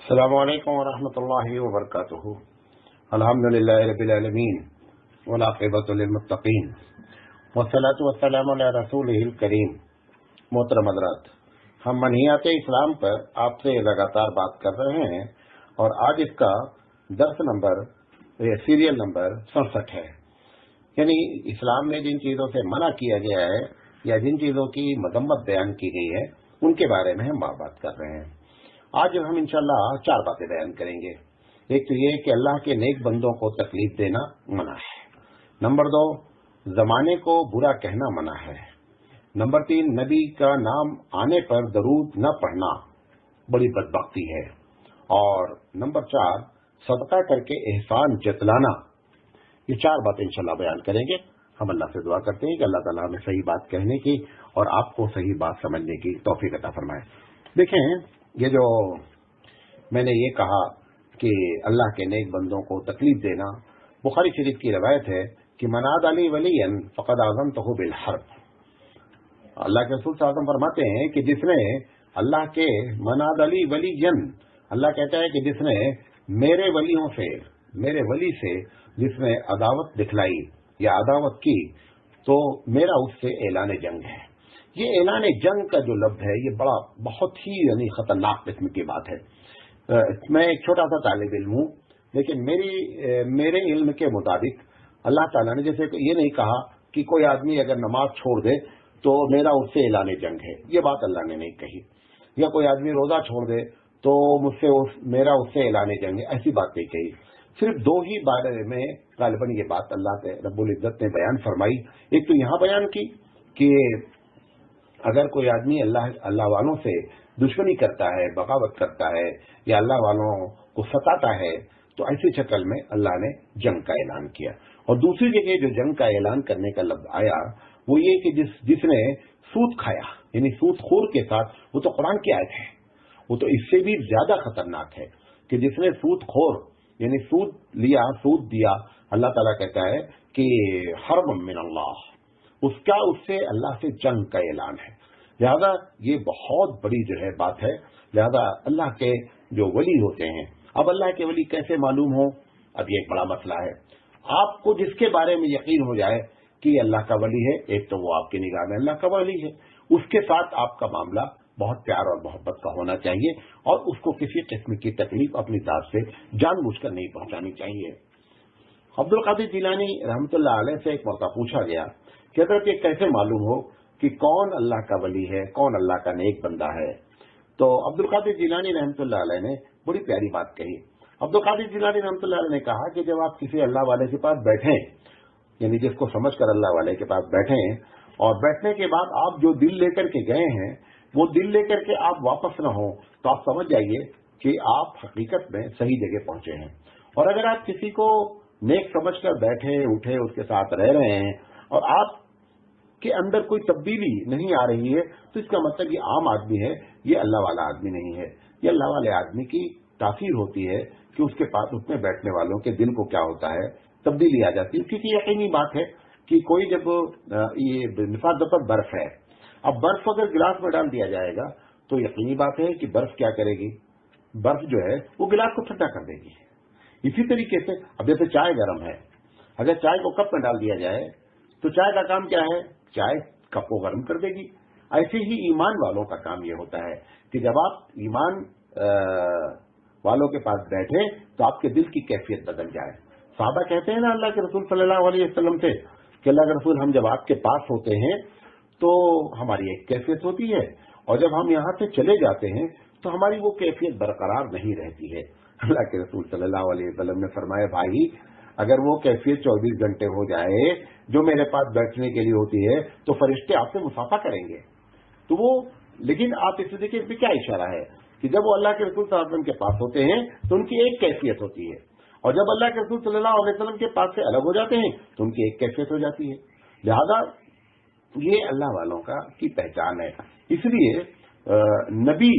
السلام علیکم ورحمۃ اللہ وبرکاتہ۔ الحمدللہ رب العالمین والعاقبۃ للمتقین والصلاۃ والسلام علی رسولہ الکریم۔ محترم حضرات، ہم منہیات اسلام پر آپ سے لگاتار بات کر رہے ہیں اور آج اس کا درس نمبر سیریل نمبر 67 ہے۔ یعنی اسلام میں جن چیزوں سے منع کیا گیا ہے یا جن چیزوں کی مذمت بیان کی گئی ہے ان کے بارے میں ہم بات کر رہے ہیں۔ آج ہم انشاءاللہ 4 باتیں بیان کریں گے۔ ایک تو یہ کہ اللہ کے نیک بندوں کو تکلیف دینا منع ہے۔ نمبر 2، زمانے کو برا کہنا منع ہے۔ نمبر 3، نبی کا نام آنے پر درود نہ پڑھنا بڑی بدبختی ہے۔ اور نمبر 4، صدقہ کر کے احسان جتلانا۔ یہ 4 باتیں انشاءاللہ بیان کریں گے۔ ہم اللہ سے دعا کرتے ہیں کہ اللہ تعالیٰ ہمیں صحیح بات کہنے کی اور آپ کو صحیح بات سمجھنے کی توفیق عطا فرمائے۔ دیکھیں، یہ جو میں نے یہ کہا کہ اللہ کے نیک بندوں کو تکلیف دینا، بخاری شریف کی روایت ہے کہ من عاد لی ولیا فقد آذنتہ بالحرب۔ اللہ کے رسول صلی اللہ علیہ وسلم فرماتے ہیں کہ جس نے اللہ کے من عاد لی ولیا، اللہ کہتا ہے کہ جس نے میرے ولیوں سے، میرے ولی سے جس نے عداوت دکھلائی یا عداوت کی تو میرا اس سے اعلان جنگ ہے۔ یہ اعلان جنگ کا جو لفظ ہے یہ بہت ہی یعنی خطرناک قسم کی بات ہے۔ میں ایک چھوٹا سا طالب علم ہوں، لیکن میرے علم کے مطابق اللہ تعالیٰ نے جیسے یہ نہیں کہا کہ کوئی آدمی اگر نماز چھوڑ دے تو میرا اس سے اعلان جنگ ہے، یہ بات اللہ نے نہیں کہی۔ یا کوئی آدمی روزہ چھوڑ دے تو میرا اس سے اعلان جنگ ہے، ایسی بات نہیں کہی۔ صرف 2 ہی بارے میں غالباً یہ بات اللہ رب العزت نے بیان فرمائی۔ ایک تو یہاں بیان کی کہ اگر کوئی آدمی اللہ والوں سے دشمنی کرتا ہے، بغاوت کرتا ہے یا اللہ والوں کو ستاتا ہے تو ایسی شکل میں اللہ نے جنگ کا اعلان کیا۔ اور دوسری جگہ جو جنگ کا اعلان کرنے کا لفظ آیا وہ یہ کہ جس نے سود کھایا، یعنی سود خور کے ساتھ، وہ تو قرآن کی آیت ہے، وہ تو اس سے بھی زیادہ خطرناک ہے کہ جس نے سود خور یعنی سود لیا، سود دیا، اللہ تعالیٰ کہتا ہے کہ حرب من اللہ، اس سے اللہ سے جنگ کا اعلان ہے۔ لہذا یہ بہت بڑی جو ہے بات ہے۔ لہذا اللہ کے جو ولی ہوتے ہیں، اب اللہ کے ولی کیسے معلوم ہو، اب یہ ایک بڑا مسئلہ ہے۔ آپ کو جس کے بارے میں یقین ہو جائے کہ یہ اللہ کا ولی ہے، ایک تو وہ آپ کی نگاہ میں اللہ کا ولی ہے، اس کے ساتھ آپ کا معاملہ بہت پیار اور محبت کا ہونا چاہیے اور اس کو کسی قسم کی تکلیف اپنی ذات سے جان بوجھ کر نہیں پہنچانی چاہیے۔ عبد القادر جیلانی رحمۃ اللہ علیہ سے ایک موقع پوچھا گیا کہ حضرت یہ کیسے معلوم ہو کہ کون اللہ کا ولی ہے، کون اللہ کا نیک بندہ ہے؟ تو عبد القادر جیلانی رحمۃ اللہ علیہ نے بڑی پیاری بات کہی۔ عبد القادر جیلانی رحمۃ اللہ علیہ نے کہا کہ جب آپ کسی اللہ والے کے پاس بیٹھیں، یعنی جس کو سمجھ کر اللہ والے کے پاس بیٹھیں اور بیٹھنے کے بعد آپ جو دل لے کر کے گئے ہیں وہ دل لے کر کے آپ واپس نہ ہوں تو آپ سمجھ جائیے کہ آپ حقیقت میں صحیح جگہ پہنچے ہیں۔ اور اگر آپ کسی کو نیک سمجھ کر بیٹھے اٹھے اس کے ساتھ رہ رہے ہیں اور آپ کے اندر کوئی تبدیلی نہیں آ رہی ہے تو اس کا مطلب یہ عام آدمی ہے، یہ اللہ والا آدمی نہیں ہے۔ یہ اللہ والے آدمی کی تاثیر ہوتی ہے کہ اس کے پاس اس میں بیٹھنے والوں کے دل کو کیا ہوتا ہے، تبدیلی آ جاتی ہے۔ کیونکہ یقینی بات ہے کہ کوئی جب یہ مثال کے طور پر برف ہے، اب برف اگر گلاس میں ڈال دیا جائے گا تو یقینی بات ہے کہ برف کیا کرے گی، برف جو ہے وہ گلاس کو ٹھنڈا کر دے گی۔ اسی طریقے سے اب جیسے چائے گرم ہے، اگر چائے کو کپ میں ڈال دیا جائے تو چائے کا کام کیا ہے، چائے کپ کو گرم کر دے گی۔ ایسے ہی ایمان والوں کا کام یہ ہوتا ہے کہ جب آپ ایمان والوں کے پاس بیٹھے تو آپ کے دل کی کیفیت بدل جائے۔ صحابہ کہتے ہیں نا اللہ کے رسول صلی اللہ علیہ وسلم سے کہ اللہ کے رسول ہم جب آپ کے پاس ہوتے ہیں تو ہماری ایک کیفیت ہوتی ہے اور جب ہم یہاں سے چلے جاتے ہیں تو ہماری وہ کیفیت برقرار نہیں رہتی ہے۔ اللہ کے رسول صلی اللہ علیہ وسلم نے فرمایا بھائی اگر وہ کیفیت 24 گھنٹے ہو جائے جو میرے پاس بیٹھنے کے لیے ہوتی ہے تو فرشتے آپ سے مصافحہ کریں گے۔ تو وہ لیکن آپ اس دیکھیں اس میں کیا اشارہ ہے کہ جب وہ اللہ کے رسول صلی اللہ علیہ وسلم کے پاس ہوتے ہیں تو ان کی ایک کیفیت ہوتی ہے اور جب اللہ کے رسول صلی اللہ علیہ وسلم کے پاس سے الگ ہو جاتے ہیں تو ان کی ایک کیفیت ہو جاتی ہے۔ لہذا یہ اللہ والوں کی پہچان ہے۔ اس لیے نبی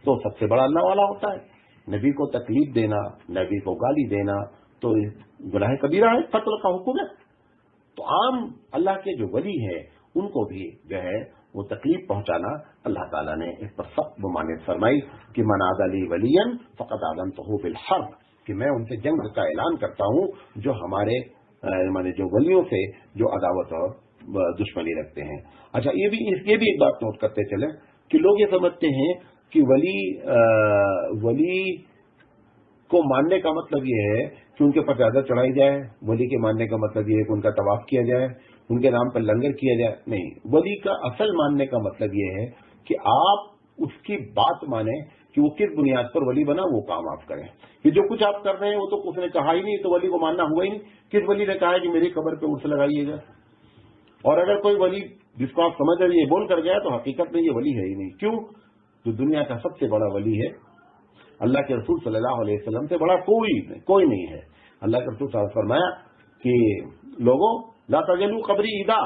تو سب سے بڑا اللہ والا ہوتا ہے۔ نبی کو تکلیف دینا، نبی کو گالی دینا تو گناہ کبیرہ ہے، قتل کا حکم ہے۔ تو عام اللہ کے جو ولی ہیں ان کو بھی جو ہے وہ تکلیف پہنچانا اللہ تعالیٰ نے اس پر سخت ممانعت فرمائی کہ من عاد لی ولیا فقد آذنتہ بالحرب، کہ میں ان سے جنگ کا اعلان کرتا ہوں جو ہمارے جو ولیوں سے جو عداوت اور دشمنی رکھتے ہیں۔ اچھا، یہ بھی ایک بات نوٹ کرتے چلیں کہ لوگ یہ سمجھتے ہیں کہ ولی کو ماننے کا مطلب یہ ہے کہ ان کے پر چادر چڑھائی جائے، ولی کے ماننے کا مطلب یہ ہے کہ ان کا طواف کیا جائے، ان کے نام پر لنگر کیا جائے۔ نہیں، ولی کا اصل ماننے کا مطلب یہ ہے کہ آپ اس کی بات مانیں کہ وہ کس بنیاد پر ولی بنا، وہ کام آپ کریں۔ کہ جو کچھ آپ کر رہے ہیں وہ تو اس نے کہا ہی نہیں، تو ولی کو ماننا ہوا ہی نہیں۔ کس ولی نے کہا ہے کہ میری قبر پہ عرس لگائیے گا؟ اور اگر کوئی ولی جس کو آپ سمجھ رہے یہ بول کر گیا تو حقیقت میں یہ ولی ہے ہی نہیں۔ کیوں؟ جو دنیا کا سب سے بڑا ولی ہے، اللہ کے رسول صلی اللہ علیہ وسلم سے بڑا کوئی نہیں ہے۔ اللہ کے رسول صلی اللہ علیہ وسلم فرمایا کہ لوگوں لا تجلوا قبری عیدا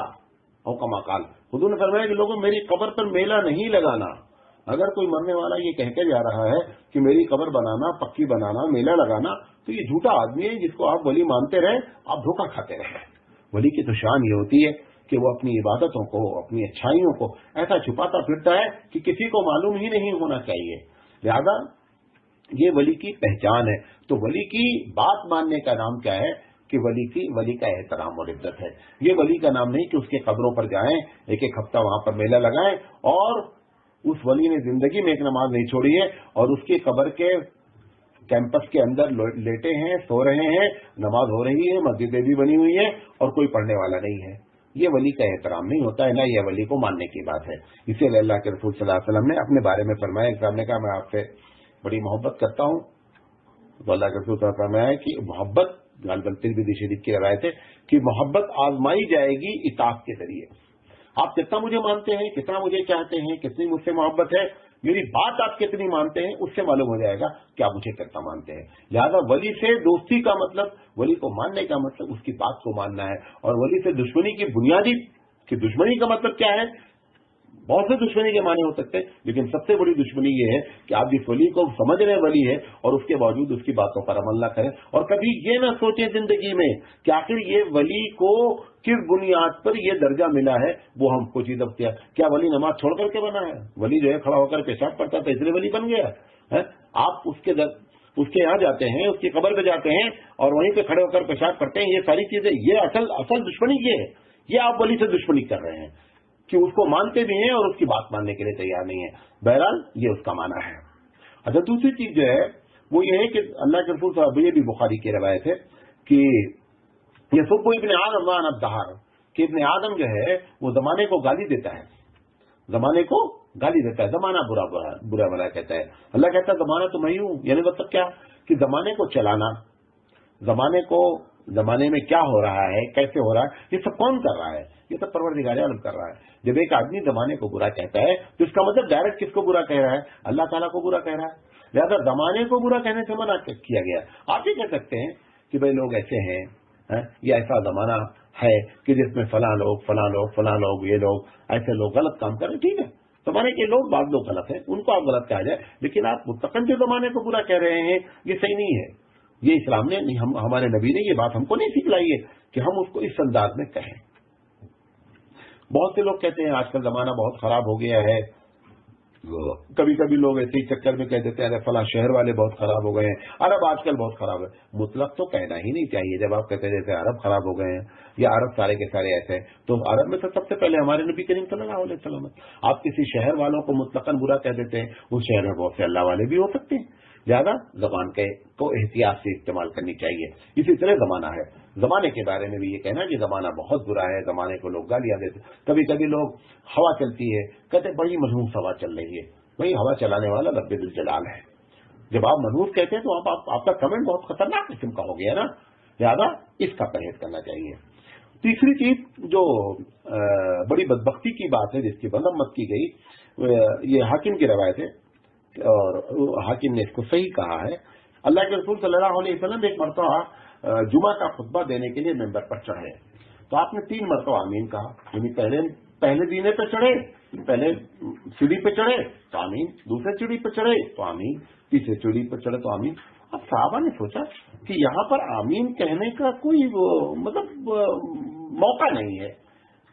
او کما قال، حضور نے فرمایا کہ لوگوں میری قبر پر میلہ نہیں لگانا۔ اگر کوئی مرنے والا یہ کہہ کے جا رہا ہے کہ میری قبر بنانا، پکی بنانا، میلہ لگانا، تو یہ جھوٹا آدمی ہے جس کو آپ ولی مانتے رہے، آپ دھوکہ کھاتے رہے۔ ولی کی تو شان یہ ہوتی ہے کہ وہ اپنی عبادتوں کو، اپنی اچھائیوں کو ایسا چھپاتا پھرتا ہے کہ کسی کو معلوم ہی نہیں ہونا چاہیے۔ لہذا یہ ولی کی پہچان ہے۔ تو ولی کی بات ماننے کا نام کیا ہے کہ ولی کا احترام اور عزت ہے۔ یہ ولی کا نام نہیں کہ اس کے قبروں پر جائیں، ایک ہفتہ وہاں پر میلہ لگائیں، اور اس ولی نے زندگی میں ایک نماز نہیں چھوڑی ہے اور اس کی قبر کے کیمپس کے اندر لیٹے ہیں، سو رہے ہیں، نماز ہو رہی ہے، مسجدیں بھی بنی ہوئی ہیں اور کوئی پڑھنے والا نہیں ہے۔ یہ ولی کا احترام نہیں ہوتا ہے، نہ یہ ولی کو ماننے کی بات ہے۔ اسی لیے اللہ کے رسول صلی اللہ علیہ وسلم نے اپنے بارے میں فرمایا، ایک صاحب نے کہا میں آپ سے بڑی محبت کرتا ہوں، تو اللہ کے رسول صلی اللہ علیہ وسلم نے فرمایا کہ محبت، غالباً ترمذی شریف کی روایت ہے کہ محبت آزمائی جائے گی اطاعت کے ذریعے۔ آپ کتنا مجھے مانتے ہیں، کتنا مجھے چاہتے ہیں، کتنی مجھ سے محبت ہے، میری بات آپ کتنی مانتے ہیں، اس سے معلوم ہو جائے گا کہ آپ مجھے کتنا مانتے ہیں۔ لہذا ولی سے دوستی کا مطلب، ولی کو ماننے کا مطلب اس کی بات کو ماننا ہے۔ اور ولی سے دشمنی کی بنیادی کہ دشمنی کا مطلب کیا ہے؟ بہت سے دشمنی کے معنی ہو سکتے ہیں، لیکن سب سے بڑی دشمنی یہ ہے کہ آپ جس ولی کو سمجھ رہے ہیں ولی ہے اور اس کے باوجود اس کی باتوں پر عمل نہ کریں، اور کبھی یہ نہ سوچیں زندگی میں کہ آخر یہ ولی کو کس بنیاد پر یہ درجہ ملا ہے، وہ ہم کچھ ادب کیا ولی نماز چھوڑ کر کے بنا ہے؟ ولی جو ہے کھڑا ہو کر پیشاب کرتا تھا اس لیے ولی بن گیا ہے؟ آپ اس کے یہاں جاتے ہیں، اس کی قبر پہ جاتے ہیں اور وہیں پہ کھڑے ہو کر پیشاب کرتے ہیں، یہ ساری چیزیں، یہ اصل دشمنی یہ ہے۔ یہ آپ ولی سے دشمنی کر رہے ہیں کہ اس کو مانتے بھی ہیں اور اس کی بات ماننے کے لیے تیار نہیں ہے۔ بہرحال یہ اس کا معنی ہے۔ اچھا، دوسری چیز جو ہے وہ یہ ہے کہ اللہ کے رسول صاحب، یہ بھی بخاری کی روایت ہے کہ یہ سب ابن آدم وان الدہر، کہ ابن آدم جو ہے وہ زمانے کو گالی دیتا ہے، زمانے کو گالی دیتا ہے، زمانہ برا بلا کہتا ہے۔ اللہ کہتا ہے زمانہ تو میں ہوں، یعنی مطلب کیا کہ زمانے کو چلانا، زمانے میں کیا ہو رہا ہے، کیسے ہو رہا ہے، یہ سب کون کر رہا ہے؟ یہ سب پروردگار عالم کر رہا ہے۔ جب ایک آدمی زمانے کو برا کہتا ہے تو اس کا مطلب ڈائریکٹ کس کو برا کہہ رہا ہے؟ اللہ تعالیٰ کو برا کہہ رہا ہے۔ لہذا زمانے کو برا کہنے سے منع کیا گیا۔ آپ یہ کہہ سکتے ہیں کہ بھئی لوگ ایسے ہیں، یہ ایسا زمانہ ہے کہ جس میں فلاں لوگ یہ لوگ ایسے لوگ غلط کام کریں، ٹھیک ہے، زمانے کے لوگ بعض لوگ غلط ہیں، ان کو آپ غلط کہا جائے، لیکن آپ مطلقاً جو زمانے کو برا کہہ رہے ہیں یہ صحیح نہیں ہے۔ یہ اسلام نے، ہمارے نبی نے یہ بات ہم کو نہیں سکھلائی ہے کہ ہم اس کو اس انداز میں کہیں۔ بہت سے لوگ کہتے ہیں آج کل زمانہ بہت خراب ہو گیا ہے، کبھی کبھی لوگ ایسے ہی چکر میں کہہ دیتے ہیں فلاں شہر والے بہت خراب ہو گئے ہیں، عرب آج کل بہت خراب ہے۔ مطلق تو کہنا ہی نہیں چاہیے۔ جب آپ کہتے ہیں جیسے عرب خراب ہو گئے ہیں یا عرب سارے کے سارے ایسے ہیں، تو عرب میں تو سب سے پہلے ہمارے نبی کریم صلی اللہ علیہ وسلم ہے۔ آپ کسی شہر والوں کو مطلقاً برا کہہ دیتے ہیں، اس شہر میں بہت سے اللہ والے بھی ہو سکتے ہیں۔ زیادہ زبان کو احتیاط سے استعمال کرنی چاہیے۔ اسی طرح زمانہ ہے، زمانے کے بارے میں بھی یہ کہنا کہ زمانہ بہت برا ہے، زمانے کو لوگ گالیاں دیتے۔ کبھی کبھی لوگ ہوا چلتی ہے، کہتے بڑی منحوس ہوا چل رہی ہے۔ بھائی ہوا چلانے والا رب ذوالجلال ہے۔ جب آپ منحوس کہتے ہیں تو آپ کا کمنٹ بہت خطرناک قسم کا ہو گیا نا، لہذا اس کا پرہیز کرنا چاہیے۔ تیسری چیز جو بڑی بدبختی کی بات ہے، جس کی مذمت کی گئی، یہ حاکم کی روایت ہے اور حاکم نے اس کو صحیح کہا ہے۔ اللہ کے رسول صلی اللہ علیہ وسلم ایک مرتبہ جمعہ کا خطبہ دینے کے لیے ممبر پر چڑھے، تو آپ نے 3 مرتبہ آمین کہا، یعنی پہلے دینے پہ چڑھے، پہلے سیڑھی پہ چڑھے تو آمین، دوسرے سیڑھی پہ چڑھے تو آمین، تیسرے سیڑھی پہ چڑھے تو آمین۔ اب صحابہ نے سوچا کہ یہاں پر آمین کہنے کا کوئی مطلب موقع نہیں ہے،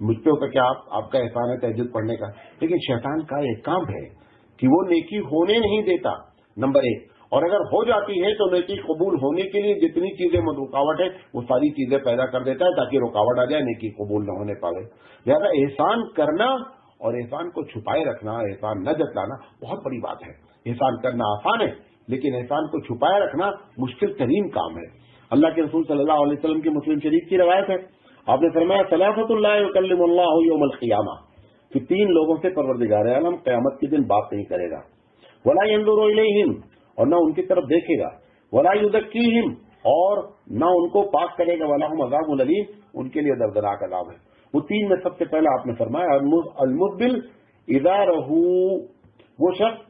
مجھ پہ ہوتا کیا آپ کا احسان ہے تہجد پڑھنے کا، لیکن شیطان کا ایک کام ہے کہ وہ نیکی ہونے نہیں دیتا، نمبر ایک، اور اگر ہو جاتی ہے تو نیکی قبول ہونے کے لیے جتنی چیزیں رکاوٹ ہے وہ ساری چیزیں پیدا کر دیتا ہے تاکہ رکاوٹ آ جائے، نیکی قبول نہ ہونے پائے۔ لہذا احسان کرنا اور احسان کو چھپائے رکھنا، احسان نہ جتلانا بہت بڑی بات ہے۔ احسان کرنا آسان ہے لیکن احسان کو چھپائے رکھنا مشکل ترین کام ہے۔ اللہ کے رسول صلی اللہ علیہ وسلم کی مسلم شریف کی روایت ہے، آپ نے فرمایا ثلاثۃ لا یکلم اللہ یوم القیامہ، کہ تین لوگوں سے پروردگار عالم قیامت کے دن بات نہیں کرے گا، ولا ينظر الیہم، اور نہ ان کی طرف دیکھے گا، ولا یزکیہم، اور نہ ان کو پاک کرے گا، ولہم عذاب الیم، ان کے لیے دردناک عذاب ہے۔ وہ تین میں سب سے پہلا آپ نے فرمایا المسبل ازارہ، وہ شخص